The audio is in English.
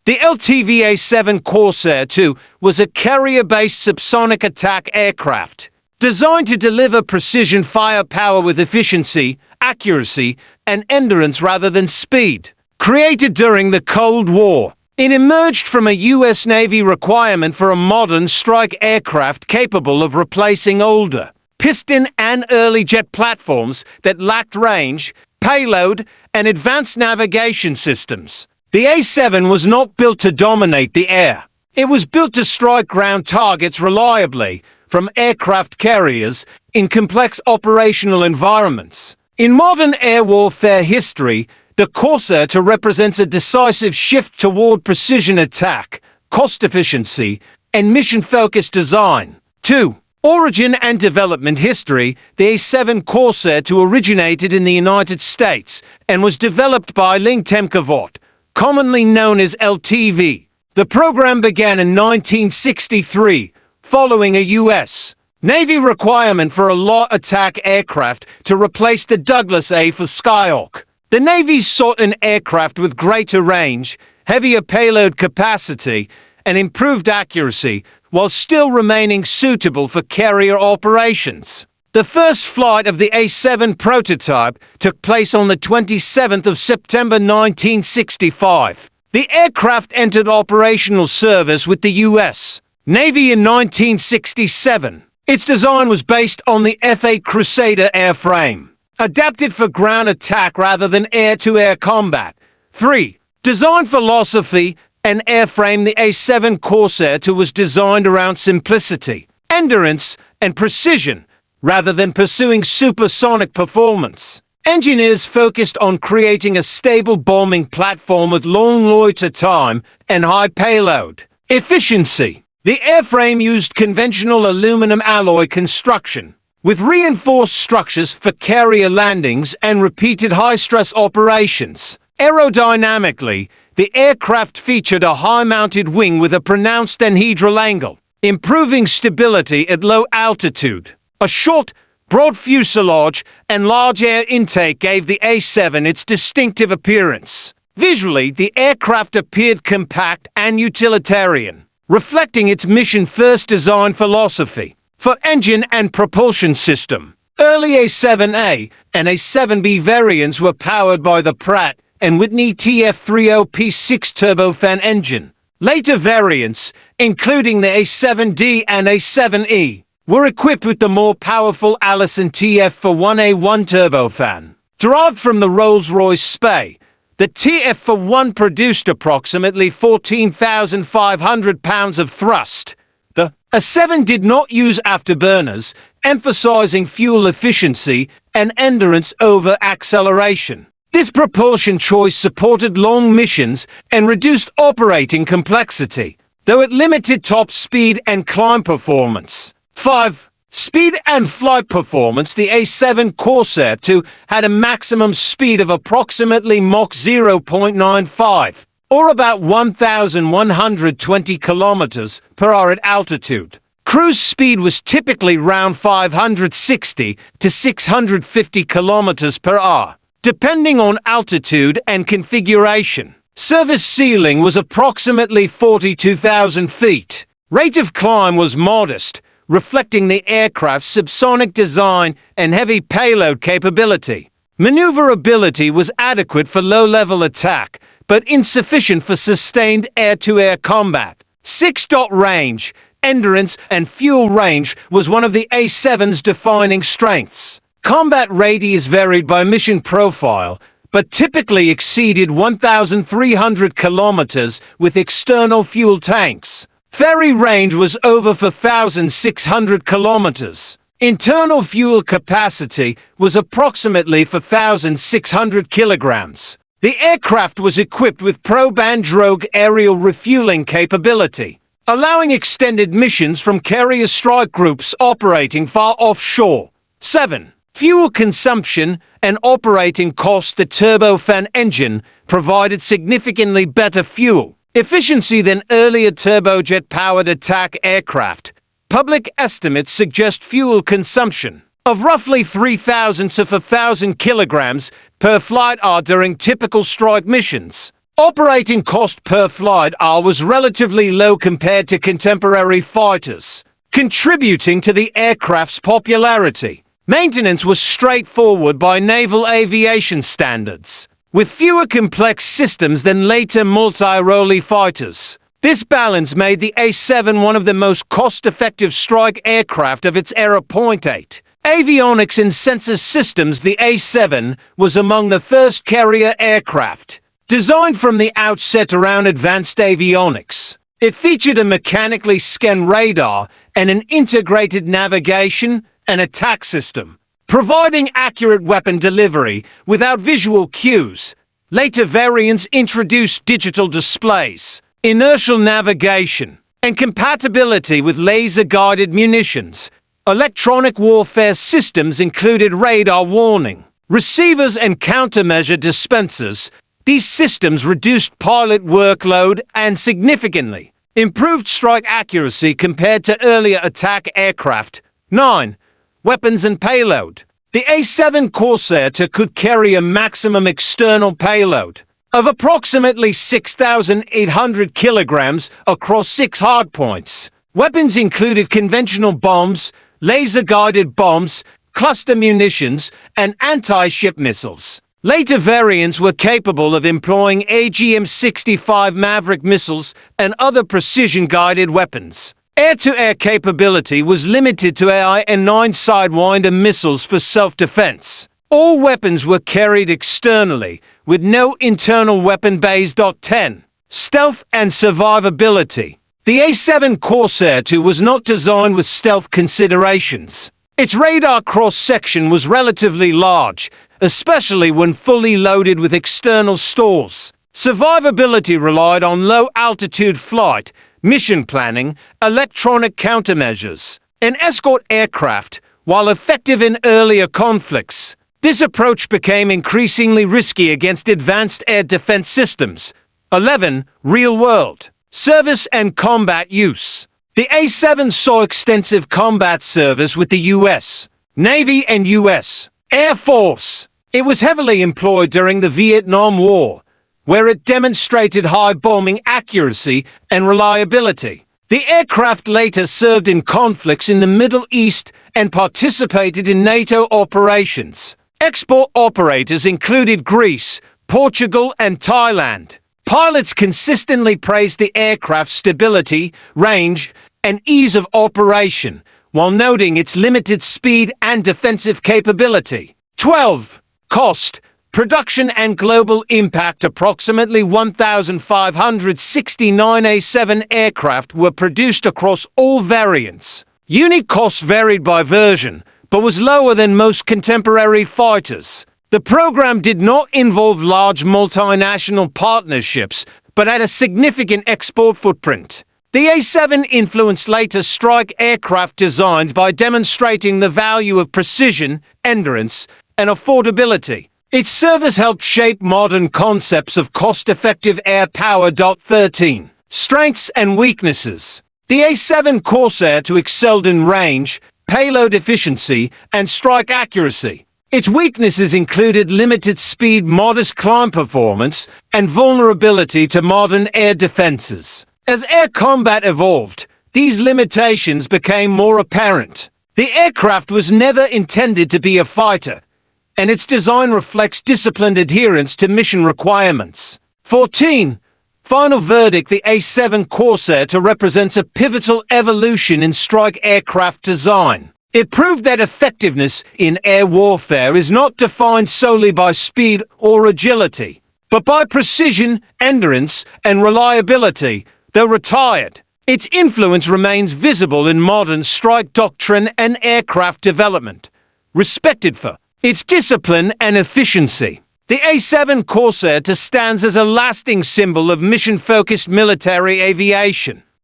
The LTV A-7 Corsair II was a carrier-based subsonic attack aircraft designed to deliver precision firepower with efficiency, accuracy, and endurance rather than speed. Created during the Cold War, it emerged from a U.S. Navy requirement for a modern strike aircraft capable of replacing older piston and early jet platforms that lacked range, payload, and advanced navigation systems. The A-7 was not built to dominate the air. It was built to strike ground targets reliably from aircraft carriers in complex operational environments. In modern air warfare history, the Corsair II represents a decisive shift toward precision attack, cost efficiency, and mission-focused design. 2. Origin and development history. The A-7 Corsair II originated in the United States and was developed by Temkavot, commonly known as LTV. The program began in 1963, following a U.S. Navy requirement for a light attack aircraft to replace the Douglas A for Skyhawk. The Navy sought an aircraft with greater range, heavier payload capacity, and improved accuracy, while still remaining suitable for carrier operations. The first flight of the A-7 prototype took place on the 27th of September 1965. The aircraft entered operational service with the U.S. Navy in 1967. Its design was based on the F-8 Crusader airframe, adapted for ground attack rather than air-to-air combat. 3. Design philosophy and airframe. The A-7 Corsair II was designed around simplicity, endurance, and precision, rather than pursuing supersonic performance. Engineers focused on creating a stable bombing platform with long loiter time and high payload efficiency. The airframe used conventional aluminum alloy construction, with reinforced structures for carrier landings and repeated high-stress operations. Aerodynamically, the aircraft featured a high-mounted wing with a pronounced anhedral angle, improving stability at low altitude. A short, broad fuselage and large air intake gave the A-7 its distinctive appearance. Visually, the aircraft appeared compact and utilitarian, reflecting its mission-first design philosophy. For engine and propulsion system, early A-7A and A-7B variants were powered by the Pratt & Whitney TF30P6 turbofan engine. Later variants, including the A-7D and A-7E, were equipped with the more powerful Allison TF1A1 turbofan. Derived from the Rolls-Royce Spey, the TF1 produced approximately 14,500 pounds of thrust. The A-7 did not use afterburners, emphasizing fuel efficiency and endurance over acceleration. This propulsion choice supported long missions and reduced operating complexity, though it limited top speed and climb performance. 5. Speed and flight performance. The A-7 Corsair II had a maximum speed of approximately Mach 0.95, or about 1,120 kilometers per hour at altitude. Cruise speed was typically around 560 to 650 kilometers per hour, depending on altitude and configuration. Service ceiling was approximately 42,000 feet. Rate of climb was modest, reflecting the aircraft's subsonic design and heavy payload capability. Maneuverability was adequate for low-level attack, but insufficient for sustained air-to-air combat. 6. Range, endurance, and fuel range was one of the A-7's defining strengths. Combat radius varied by mission profile, but typically exceeded 1,300 kilometers with external fuel tanks. Ferry range was over 4,600 kilometers. Internal fuel capacity was approximately 4,600 kilograms. The aircraft was equipped with pro-band drogue aerial refueling capability, allowing extended missions from carrier strike groups operating far offshore. 7. Fuel consumption and operating costs. The turbofan engine provided significantly better fuel efficiency than earlier turbojet-powered attack aircraft. Public estimates suggest fuel consumption of roughly 3,000 to 4,000 kilograms per flight hour during typical strike missions. Operating cost per flight hour was relatively low compared to contemporary fighters, contributing to the aircraft's popularity. Maintenance was straightforward by naval aviation standards, with fewer complex systems than later multi-role fighters. This balance made the A-7 one of the most cost-effective strike aircraft of its era. Point 8. Avionics and sensor systems. The A-7 was among the first carrier aircraft designed from the outset around advanced avionics. It featured a mechanically scanned radar and an integrated navigation and attack system, providing accurate weapon delivery without visual cues. Later variants introduced digital displays, inertial navigation, and compatibility with laser-guided munitions. Electronic warfare systems included radar warning, receivers, and countermeasure dispensers. These systems reduced pilot workload and significantly improved strike accuracy compared to earlier attack aircraft. 9. Weapons and payload. The A-7 Corsair II could carry a maximum external payload of approximately 6,800 kilograms across 6 hardpoints. Weapons included conventional bombs, laser-guided bombs, cluster munitions, and anti-ship missiles. Later variants were capable of employing AGM-65 Maverick missiles and other precision-guided weapons. Air-to-air capability was limited to AIM-9 Sidewinder missiles for self-defense. All weapons were carried externally, with no internal weapon bays. 10. Stealth and survivability. The A-7 Corsair II was not designed with stealth considerations. Its radar cross-section was relatively large, especially when fully loaded with external stores. Survivability relied on low-altitude flight, mission planning, electronic countermeasures, and escort aircraft, while effective in earlier conflicts. This approach became increasingly risky against advanced air defense systems. 11. Real-world service and combat use. The A-7 saw extensive combat service with the U.S. Navy and U.S. Air Force. It was heavily employed during the Vietnam War, where it demonstrated high bombing accuracy and reliability. The aircraft later served in conflicts in the Middle East and participated in NATO operations. Export operators included Greece, Portugal, and Thailand. Pilots consistently praised the aircraft's stability, range, and ease of operation, while noting its limited speed and defensive capability. 12. Cost, production, and global impact. Approximately 1,569 A-7 aircraft were produced across all variants. Unit costs varied by version, but was lower than most contemporary fighters. The program did not involve large multinational partnerships, but had a significant export footprint. The A-7 influenced later strike aircraft designs by demonstrating the value of precision, endurance, and affordability. Its service helped shape modern concepts of cost-effective air power. 13. Strengths and weaknesses. The A-7 Corsair II excelled in range, payload efficiency, and strike accuracy. Its weaknesses included limited speed, modest climb performance, and vulnerability to modern air defenses. As air combat evolved, these limitations became more apparent. The aircraft was never intended to be a fighter, and its design reflects disciplined adherence to mission requirements. 14. Final verdict. The A-7 Corsair II represents a pivotal evolution in strike aircraft design. It proved that effectiveness in air warfare is not defined solely by speed or agility, but by precision, endurance, and reliability. Though retired, its influence remains visible in modern strike doctrine and aircraft development, respected for its discipline and efficiency. The A-7 Corsair II stands as a lasting symbol of mission-focused military aviation.